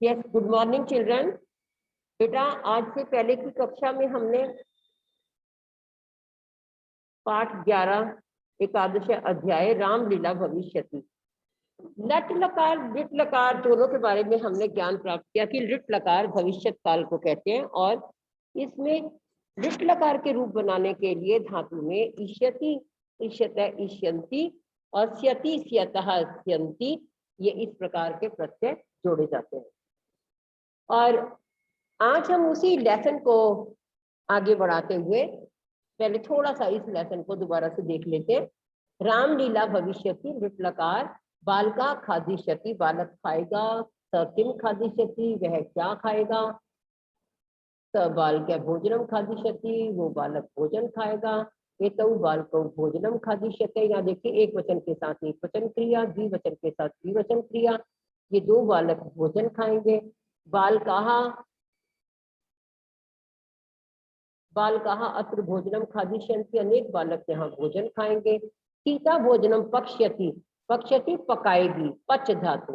Yes, good morning children. बेटा आज से पहले की कक्षा में हमने पाठ 11 एकादश अध्याय रामलीला भविष्यति लट लकार लिट लकार दोनों के बारे में हमने ज्ञान प्राप्त किया कि लिट लकार भविष्य काल को कहते हैं और इसमें लिट लकार के रूप बनाने के लिए धातु में इष्यति इष्यत इष्यन्ति और स्यति स्यतः स्यन्ति ये इस प्रकार के प्रत्यय जोड़े जाते हैं। और आज हम उसी लेसन को आगे बढ़ाते हुए पहले थोड़ा सा इस लेसन को दोबारा से देख लेते हैं। रामलीला भविष्यति लिट लकार बालका खादिष्यति, बालक खाएगा। स किम खादिष्यति, वह क्या खाएगा। स बालक भोजनम खादिष्यति, वो बालक भोजन खाएगा। एतौ बालकौ भोजनम खादिष्यते, यहाँ देखिए एक वचन के साथ एक वचन क्रिया, द्विवचन के साथ द्विवचन क्रिया। ये दो बालक भोजन खाएंगे। बालकाहा बालकाहा अत्र भोजनम खादिष्यन्ति, अनेक बालक यहाँ भोजन खाएंगे। सीता भोजनम पक्ष्यति, पक्ष्यति पकाएगी, पच धातु।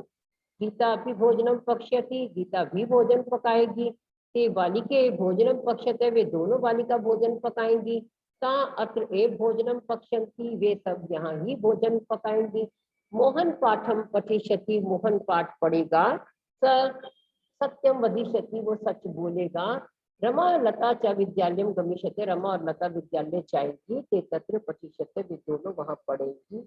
गीता भी भोजनम पक्ष्यति, गीता भी भोजन पकाएगी। ते बालिके भोजनम पक्ष्यते, वे दोनों बालिका भोजन पकाएंगी। ता अत्र एव भोजनम पक्ष्यन्ति, वे सब यहाँ ही भोजन पकाएंगी। मोहन पाठम पठिष्यति, मोहन पाठ पढ़ेगा। सत्यम वदिष्यति, वो सच बोलेगा। रमा लता च विद्यालयम गमिष्यते, रमा और लता विद्यालय जाएगी। ते तत्र पठिष्यते, वे दोनों वहां पढ़ेंगी।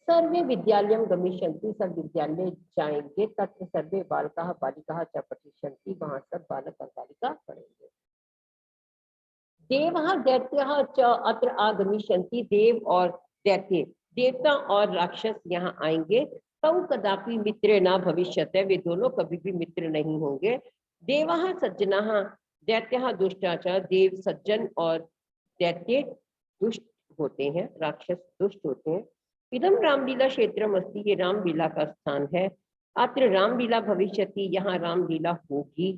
सर्वे विद्यालयम गमिष्यन्ति, सब विद्यालय जाएंगे। तत्र सर्वे बालकाः बालिकाः च पठिष्यन्ति, वहां सब बालक और बालिका पढ़ेंगे। देवः दैत्यः च अत्र आगमिष्यन्ति, देव और दैत्य देवता और राक्षस यहाँ आएंगे। तौ कदापि मित्रे न भविष्यते, वे दोनों कभी भी मित्र नहीं होंगे। देवः सज्जनाः दैत्यः दुष्टाच, देव सज्जन और दैत्य दुष्ट होते हैं, राक्षस दुष्ट होते हैं। इदम रामलीला क्षेत्रम अस्ति, ये रामलीला का स्थान है। अत्र रामलीला भविष्यति, यहाँ रामलीला होगी।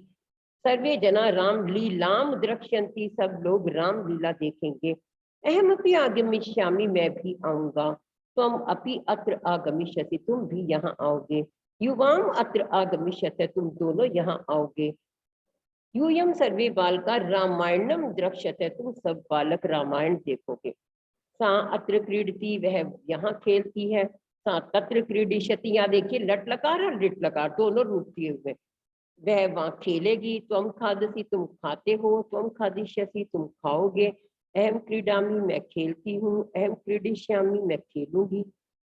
सर्वे जना रामलीलाम द्रक्ष्यन्ति, सब लोग रामलीला देखेंगे। अहमपि आगमिष्यामि, मैं भी आऊंगा। त्वम अपि अत्र आगमिष्यति, तुम भी यहाँ आओगे। युवाम अत्र आगमिष्यते, तुम दोनों यहाँ आओगे। यूयम सर्वे बालका रामायणम द्रक्ष्यते, तुम सब बालक रामायण देखोगे। सा अत्र क्रीडति, वह यहाँ खेलती है। सा तत्र क्रीडिष्यति, यहाँ देखिए लट लकार और लिट लकार दोनों रूप दिए हुए। वह वहां खेलेगी। त्वम खादसी, तुम खाते हो। त्वम खादिष्यसि, तुम खाओगे। अहम क्रीडामि, मैं खेलती हूँ। अहम क्रीडिष्यामि, मैं खेलूंगी।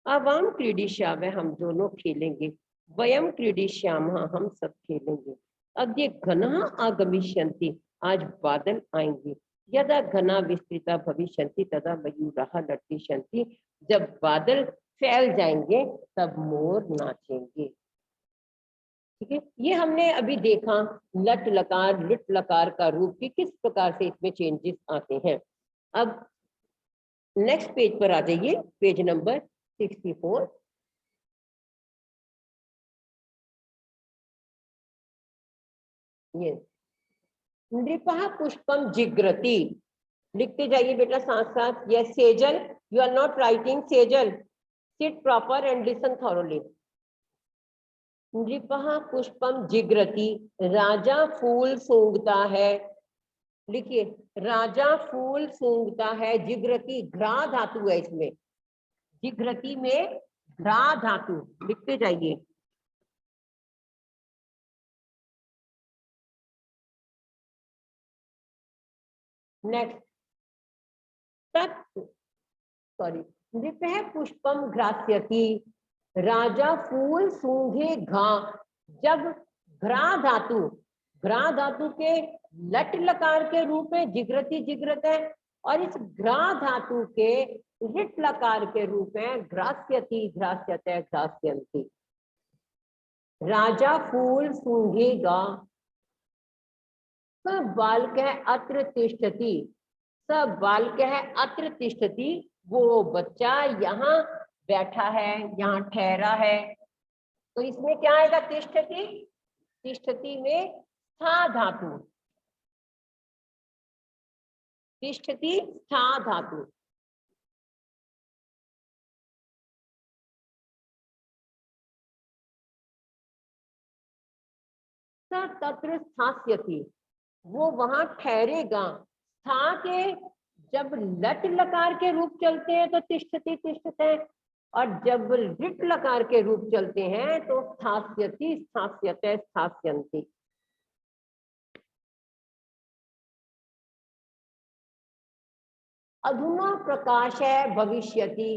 आवाम क्रीडिष्यामः, हम दोनों खेलेंगे। वयम क्रीडिष्यामः, हम सब खेलेंगे। अद्य घनः आगमिष्यन्ति, आज बादल आएंगे। यदा घना विस्तृता भविष्यन्ति तदा मयूराः नर्तिष्यन्ति, जब बादल फैल जाएंगे तब मोर नाचेंगे। ठीक है, ये हमने अभी देखा लट लकार लिट लकार का रूप कि किस प्रकार से इसमें चेंजेस आते हैं। अब नेक्स्ट पेज पर आ जाइए, पेज नंबर 64। ये नृपः पुष्पम जिग्रति, लिखते जाइए बेटा साथ साथ। Yes Sejal, you are not writing. Sejal, sit proper and listen thoroughly. नृपः पुष्पम जिग्रति, राजा फूल सूंघता है। लिखिए, राजा फूल सूंघता है। जिग्रति घ्रा धातु है इसमें, जिग्रति में घ्रा धातु, लिखते जाइए। नेक्स्ट, तत् सॉरी, नृपः पुष्पम घ्रास्यति, राजा फूल सूंघे घा। जब घ्रा धातु के लट लकार के रूप में जिग्रति जिग्रत है, और इस घ्रा धातु के लिट लकार के रूप में घ्रास्यति घ्रास्यते घ्रास्यन्ति। राजा फूल सूंघेगा। सब बालकः अत्र तिष्ठति, सब बालकः अत्र तिष्ठति, वो बच्चा यहाँ बैठा है, यहाँ ठहरा है। तो इसमें क्या आएगा? तिष्ठति, तिष्ठति में स्था धातु, तिष्ठति स्था धातु। स तत्र स्थास्यति, वो वहां ठहरेगा। स्था के जब लट लकार के रूप चलते हैं तो तिष्ठति तिष्ठते, और जब लिट लकार के रूप चलते हैं तो स्थास्यति स्थास्यते स्थास्यन्ति। अधुना प्रकाश है भविष्यति,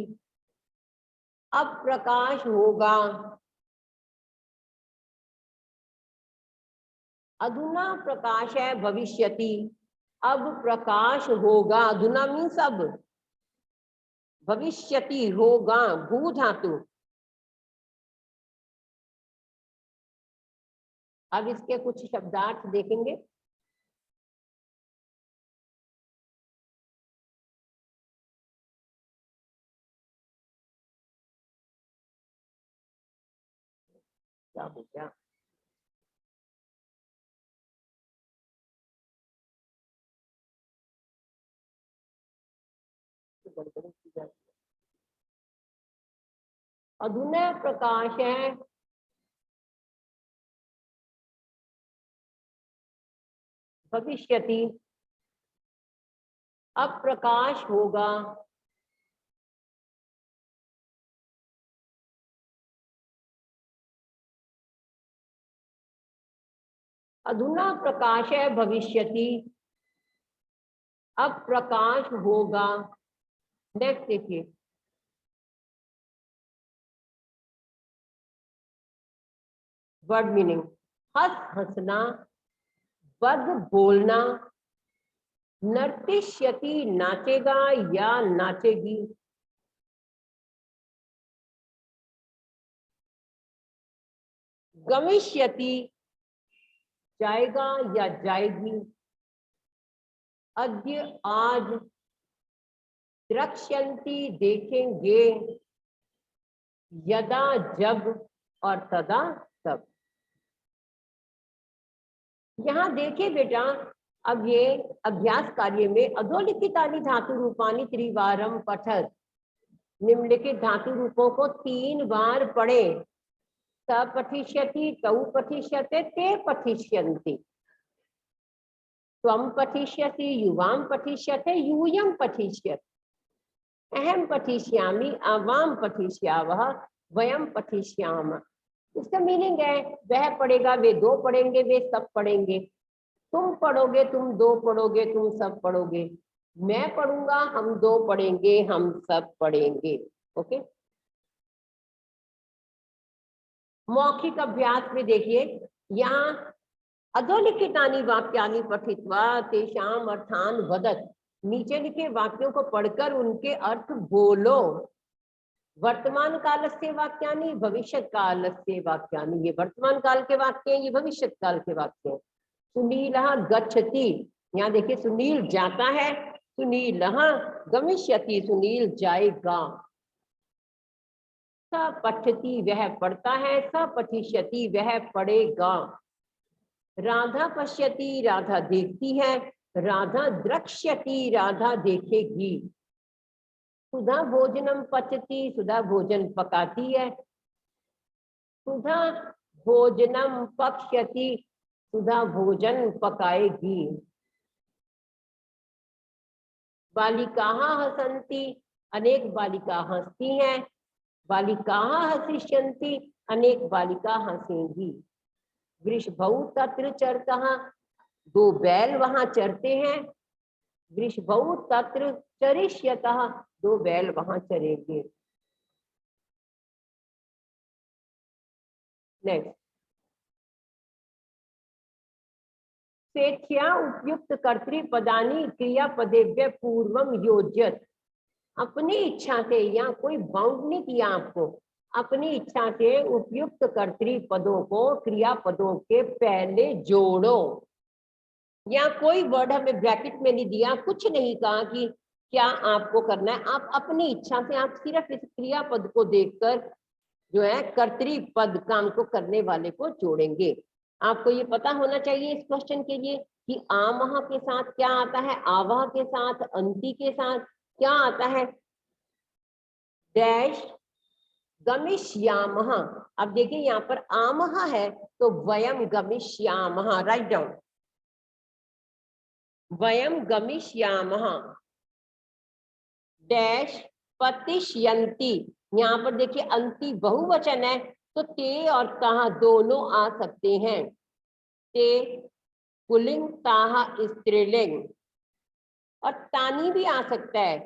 अब प्रकाश होगा। अधुना प्रकाश है भविष्यति, अब प्रकाश होगा। अधुना मीन्स अब, भविष्यति होगा, भू धातु। अब इसके कुछ शब्दार्थ देखेंगे। क्या हो गया? अधुना प्रकाश है भविष्यति, अब प्रकाश होगा। अधुना प्रकाश है भविष्यति, अब प्रकाश होगा। नेक्स्ट देखिए, वर्ड मीनिंग। हंस हंसना, बद बोलना, नर्तिष्यति नाचेगा या नाचेगी, गमिष्यति जाएगा या जाएगी, अद्य आज, द्रक्ष्यन्ति देखेंगे, यदा जब, और तदा तब। यहाँ देखिए बेटा, अब ये अभ्यास कार्य में अधोलिखितानि धातु रूपानि त्रिवारम पठत, निम्नलिखित धातु रूपों को 3 बार पढ़े। स पठिष्यति, तौ पठिष्यते, ते पठिष्यन्ति, त्वं पठिष्यसि, युवां पठिष्यते, यूयं पठिष्यति, अहम पठिष्यामि, आवाम पठिष्यावः, वयम पठिष्यामः। इसका मीनिंग है वह पढ़ेगा, वे 2 पढ़ेंगे, वे सब पढ़ेंगे। तुम पढ़ोगे, तुम 2 पढ़ोगे, तुम सब पढ़ोगे। मैं पढ़ूंगा, हम 2 पढ़ेंगे, हम सब पढ़ेंगे। ओके। मौखिक अभ्यास में देखिए, यहाँ अधोलिखितानि वाक्यानि पठित्वा तेषां अर्थान वदत, नीचे लिखे वाक्यों को पढ़कर उनके अर्थ बोलो। वर्तमान कालस्य वाक्यानि, भविष्य कालस्य वाक्यानि। ये वर्तमान काल के वाक्य हैं, ये भविष्य काल के वाक्य हैं। सुनीलः गच्छति, यहाँ देखिए सुनील जाता है, सुनीलः गमिष्यति, सुनील जाएगा। स पठति, वह पढ़ता है, स पठिष्यति, वह पढ़ेगा। राधा पश्यति, राधा देखती है, राधा द्रक्ष्यति, राधा देखेगी। सुधा भोजनम पचति, सुधा भोजन पकाती है, सुधा भोजनम पक्ष्यति, सुधा भोजन पकाएगी। बालिकाः हसन्ति, अनेक बालिका हंसती हैं, बालिकाः हसिष्यन्ति, अनेक बालिका हंसेंगी। वृषभौ तत्र चरतः, 2 बैल वहां चरते हैं, वृषभौ तत्र चरिष्यतः, 2 बैल वहां चरेंगे। नेक्स्ट, स्वेच्छया उपयुक्त कर्तृपदानि क्रियापदेभ्य पूर्वम योज्यत। अपनी इच्छा से, यहाँ कोई बाउंड नहीं किया आपको, अपनी इच्छा से उपयुक्त कर्तृपदों को क्रियापदों के पहले जोड़ो। यहाँ कोई वर्ड हमें ब्रैकेट में नहीं दिया, कुछ नहीं कहा कि क्या आपको करना है। आप अपनी इच्छा से, आप सिर्फ इस क्रियापद को देखकर जो है कर्तृपद काम को करने वाले को जोड़ेंगे। आपको ये पता होना चाहिए इस क्वेश्चन के लिए कि आमह के साथ क्या आता है, आवह के साथ, अंति के साथ क्या आता है, डैश, गमिष्यामः। अब देखिए यहाँ पर आमः है तो वयम गमिष्यामः, राइट डाउन, वयम गमिष्यामः डैश पतिष्यन्ति। यहाँ पर देखिए अंति बहुवचन है तो ते और कहा दोनों आ सकते हैं। ते पुल्लिंग, ताहा स्त्रीलिंग, और तानी भी आ सकता है,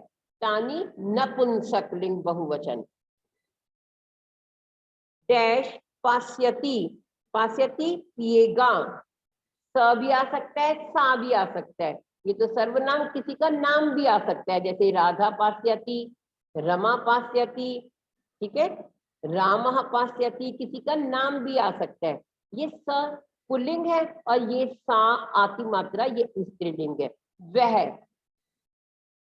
तानी नपुंसकलिंग बहुवचन। डैश पास्यति, पास्यति पिएगा, स भी आ सकता है, सा भी आ सकता है। ये तो सर्वनाम, किसी का नाम भी आ सकता है, जैसे राधा पास्यति, रमा पास्यति, ठीक है, रामः पास्यति, किसी का नाम भी आ सकता है। ये स पुल्लिंग है और ये सा आती मात्रा ये स्त्रीलिंग है। वह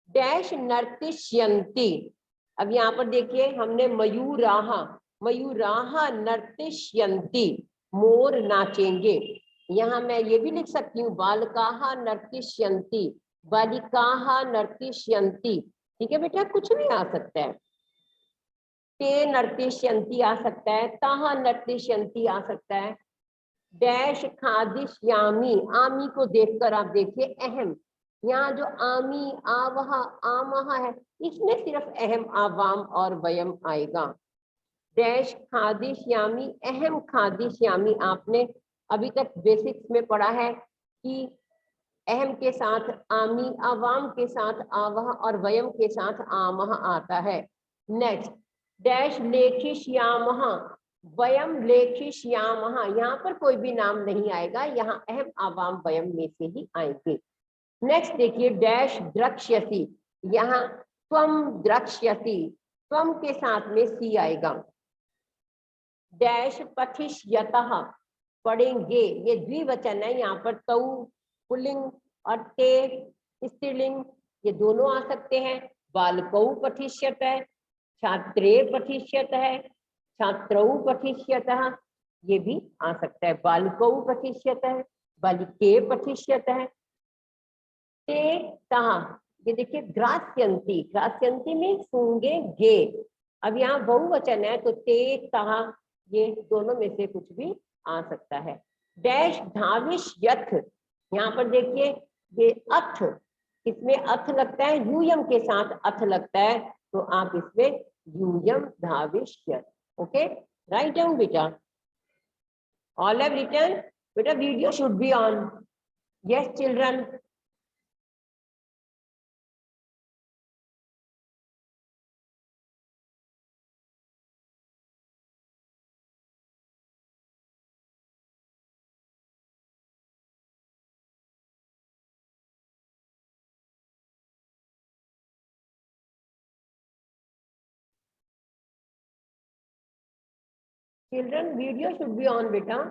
डैश नर्तिष्यन्ति। अब यहाँ पर देखिए हमने मयूराहा, मयूराहा नर्तिष्यन्ति, मोर नाचेंगे। यहाँ मैं ये भी लिख सकती हूँ बालकाहा नर्तिष्यन्ति, बालिकाहा नर्तिष्यन्ति, ठीक है बेटा, कुछ भी आ सकता है। ते नर्तिष्यन्ति आ सकता है, ताहा नर्तिष्यन्ति आ सकता है। डैश खादिष्यामी, आमी को देखकर आप देखिए अहम, यहाँ जो आमी आवह आमह है इसमें सिर्फ अहम आवाम और वयम आएगा। डैश खादिष्यामी, अहम खादिष्यामी, आपने अभी तक बेसिक्स में पढ़ा है कि अहम के साथ आमी, आवाम के साथ आवह और वयम के साथ आमह आता है। नेक्स्ट डैश लेखिष्यामः, वयम लेखिष्यामः, यहाँ पर कोई भी नाम नहीं आएगा, यहाँ अहम आवाम वयम में से ही आएंगे। नेक्स्ट देखिए डैश द्रक्ष्यसि, यहाँ त्वम द्रक्ष्यसि, त्वम के साथ में सी आएगा। डैश पठिष्यतः, पढ़ेंगे, ये द्विवचन है, यहाँ पर तौ पुल्लिंग और ते स्त्रीलिंग, ये दोनों आ सकते हैं। बालकौ पठिष्यत है, छात्रे पठिष्यत है, छात्रौ पठिष्यतः, ये भी आ सकता है। बालकौ पठिष्यत है, बालिके पठिष्यत है। ते तहा, ये देखिए ग्रास्यन्ति, ग्रास्यन्ति में सूंघेंगे। अब यहाँ बहुवचन है तो ते तहा, ये दोनों में से कुछ भी आ सकता है। डैश धाविष्यथ, यहाँ पर देखिए ये अथ, इसमें अथ लगता है, यूयम के साथ अथ लगता है, तो आप इसमें यूयम धाविष्यथ, ओके, राइट डाउन बेटा। ऑल हैव रिटन, बेटा video should be on, yes children. Children video should be on बेटा।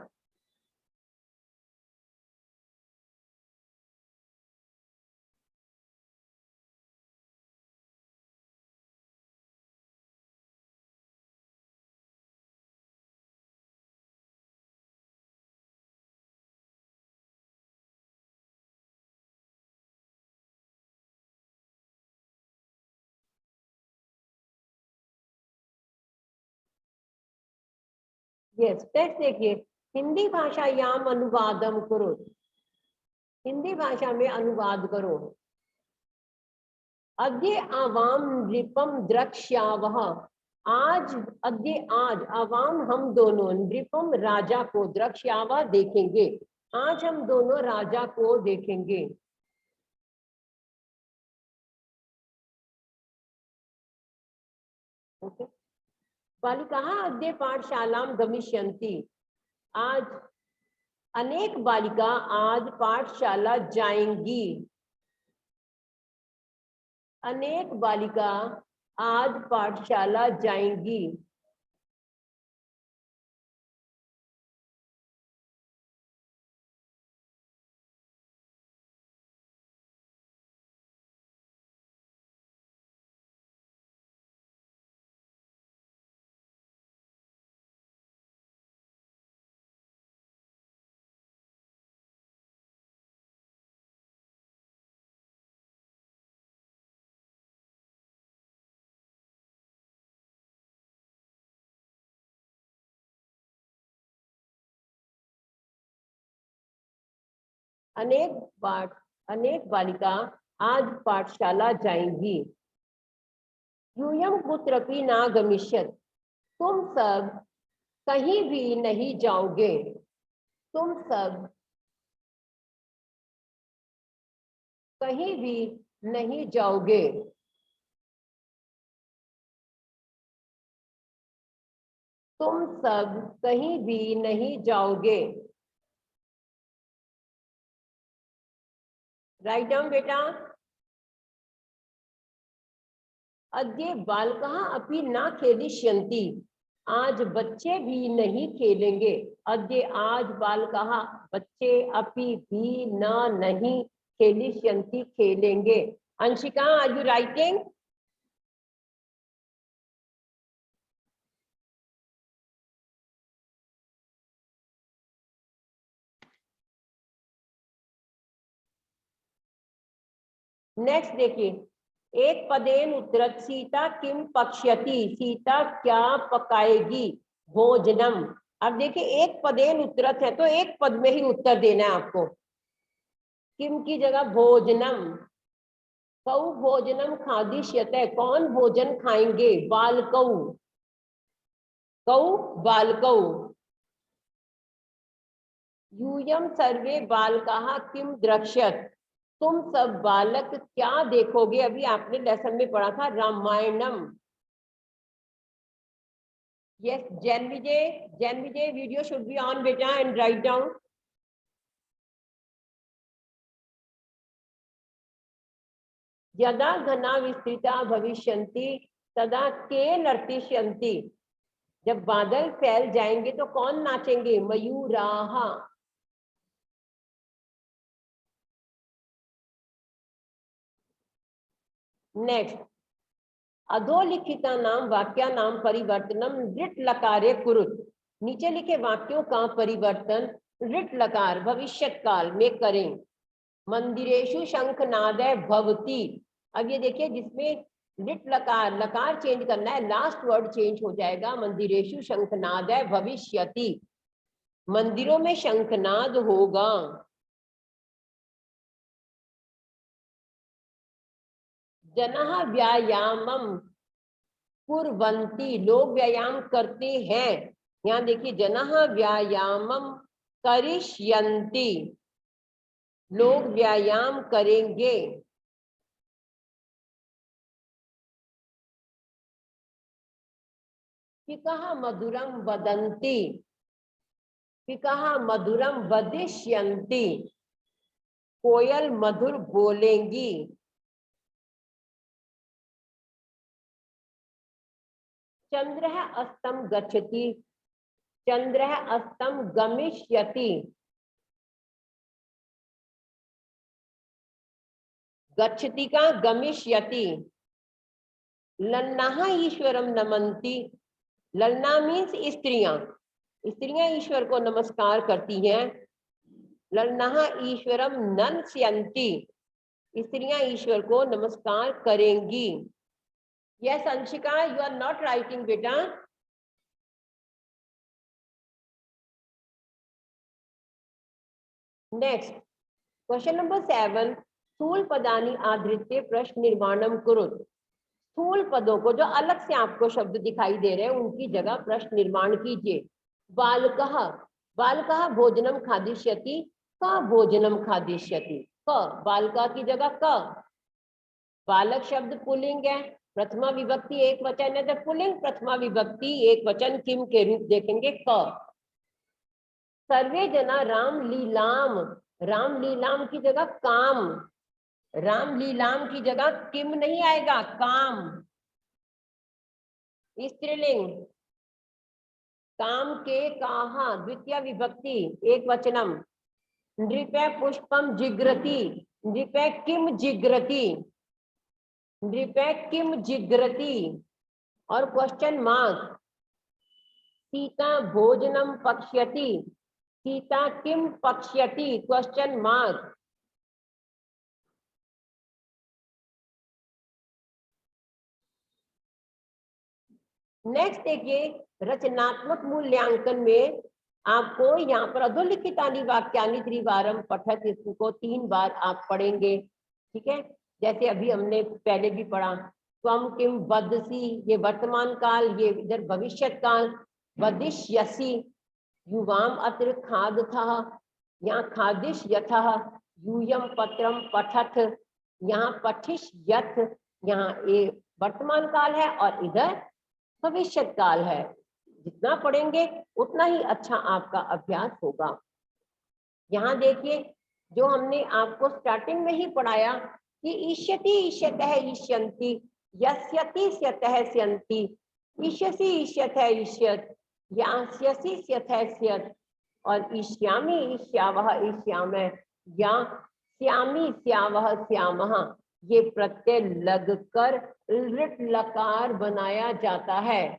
यस टेक्स्ट देखिए, हिंदी भाषायाम अनुवादम करो, हिंदी भाषा में अनुवाद करो। अद्य आवाम नृपम द्रक्ष्यावह, आज, अद्य आज, आवाम हम दोनों, नृपम राजा को, द्रक्ष्यावह देखेंगे, आज हम दोनों राजा को देखेंगे। ओके, बालिकाः अद्य पाठशालां गमिष्यन्ति, आज अनेक बालिका आज पाठशाला जाएंगी, अनेक बालिका आज पाठशाला जाएंगी। अनेक बालिका आज पाठशाला जाएंगी। यूयम कुत्रपि न गमिष्यत, तुम सब कहीं भी नहीं जाओगे। तुम सब कहीं भी नहीं जाओगे। तुम सब कहीं भी नहीं जाओगे। राइट डाउन बेटा। अद्य बालकः अपि न खेलिष्यन्ति, आज बच्चे भी नहीं खेलेंगे। अद्य आज बालकः बच्चे अपि भी न नहीं खेलिष्यन्ति खेलेंगे। Anshika, are you writing? Next देखिए, एक पदेन उत्तरत सीता किम पक्ष्यति, सीता क्या पकाएगी? भोजनम। अब देखिए एक पदेन उत्तरत है तो एक पद में ही उत्तर देना है आपको। किम की जगह भोजनम। कौ भोजनम खादिष्यते, कौन भोजन खाएंगे? बालकौ। कौ बालकौ। यूयम सर्वे बालकाः किम द्रक्ष्यत, तुम सब बालक क्या देखोगे? अभी आपने लेसन में पढ़ा था Ramayanam. Yes, Jain Vijay video should be on बेटा एंड राइट डाउन। यदा घना विस्तृता भविष्यन्ति तदा के नर्तिष्यन्ति, जब बादल फैल जाएंगे तो कौन नाचेंगे? मयूराः। नेक्स्ट, अधोलिखिता नाम वाक्या नाम परिवर्तनम ऋट लकारे कुरुत, नीचे लिखे वाक्यों का परिवर्तन ऋट लकार भविष्य काल में करें। मंदिरेशु शंखनादय भवती, अब ये देखिए जिसमें ऋट लकार लकार चेंज करना है, लास्ट वर्ड चेंज हो जाएगा। मंदिरेशु शंखनादय भविष्यति, मंदिरों में शंखनाद होगा। जनः व्यायामम कुर्वन्ति, लोग व्यायाम करते हैं। यहाँ देखिए जनः व्यायामम करिष्यन्ति, लोग व्यायाम करेंगे। पिकः मधुरम वदन्ति, पिकः मधुरम वदिष्यन्ति, कोयल मधुर बोलेंगी। चंद्रः अस्तम गच्छति, चंद्रः अस्तम गमिष्यति, गच्छति का गमिष्यति। लन्नाः ईश्वरम नमन्ति, ललना मीन्स स्त्रियां, स्त्रियां ईश्वर को नमस्कार करती हैं। ललनाः ईश्वरम नन्स्यन्ति, स्त्रियां ईश्वर को नमस्कार करेंगी। Yes Anshika, you are not writing बेटा। नेक्स्ट क्वेश्चन नंबर 7, स्थूल पदानि आधृत्य प्रश्न निर्माणम कुरुत, स्थूल पदों को जो अलग से आपको शब्द दिखाई दे रहे हैं उनकी जगह प्रश्न निर्माण कीजिए। बालकः, बालकः भोजनम खादिष्यति, का भोजनम खादिष्यति, क बालका की जगह क। बालक शब्द पुल्लिंग है, प्रथमा विभक्ति एक वचन है, तो पुल्लिंग प्रथमा विभक्ति एक वचन किम के रूप देखेंगे क। सर्वे जना राम लीलाम, राम लीलाम की जगह काम, राम लीलाम की जगह किम नहीं आएगा, काम। स्त्रीलिंग, काम के काहा द्वितीय विभक्ति एक वचनम। नृपे पुष्पम जिग्रति, नृपे किम जिग्रति, नृपे किम जिग्रति। और क्वेश्चन मार्क, सीता भोजनम पक्ष्यति, सीता किम पक्ष्यति, क्वेश्चन मार्क। नेक्स्ट देखिए, रचनात्मक मूल्यांकन में आपको यहाँ पर अधोलिखितानि वाक्यानि त्रिवारम पठत, इसको 3 बार आप पढ़ेंगे, ठीक है। जैसे अभी हमने पहले भी पढ़ा, त्वम किम वदसि, ये वर्तमान काल, ये इधर भविष्य काल, वदिष्यसि, युवाम अत्र खाद था, यहाँ खादिश यथः, यूयम पत्रम पठत, यहाँ पठिश यथ, यहाँ ये वर्तमान काल है और इधर भविष्य काल है। जितना पढ़ेंगे उतना ही अच्छा आपका अभ्यास होगा। यहाँ देखिए, जो हमने आपको स्टार्टिंग में ही पढ़ाया कि ईष्यति ईष्यतः ईष्यन्ति, यस्यति स्यतः स्यन्ति, ईष्यसि ईष्यतः ईष्यत्, यास्यसि स्यतः स्यत्, और ईष्यामि ईष्यावः ईष्यामः, या स्यामि स्यावः स्यामः, ये प्रत्यय लगकर लृट लकार बनाया जाता है।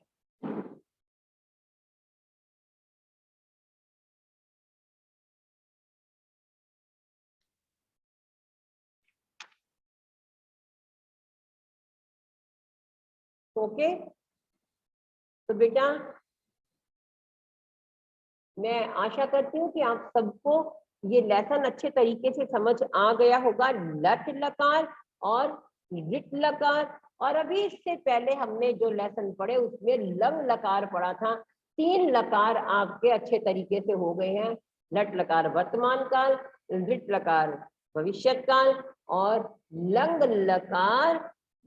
ओके, तो बेटा मैं आशा करती हूँ कि आप सबको ये लेसन अच्छे तरीके से समझ आ गया होगा। लट लकार और रिट लकार, और अभी इससे पहले हमने जो लेसन पढ़े उसमें लंग लकार पढ़ा था। 3 लकार आपके अच्छे तरीके से हो गए हैं। लट लकार वर्तमान काल, रिट लकार भविष्य काल, और लंग लकार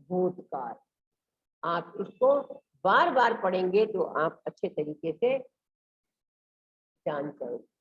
भूतकाल। आप इसको बार बार पढ़ेंगे तो आप अच्छे तरीके से जान पाएंगे।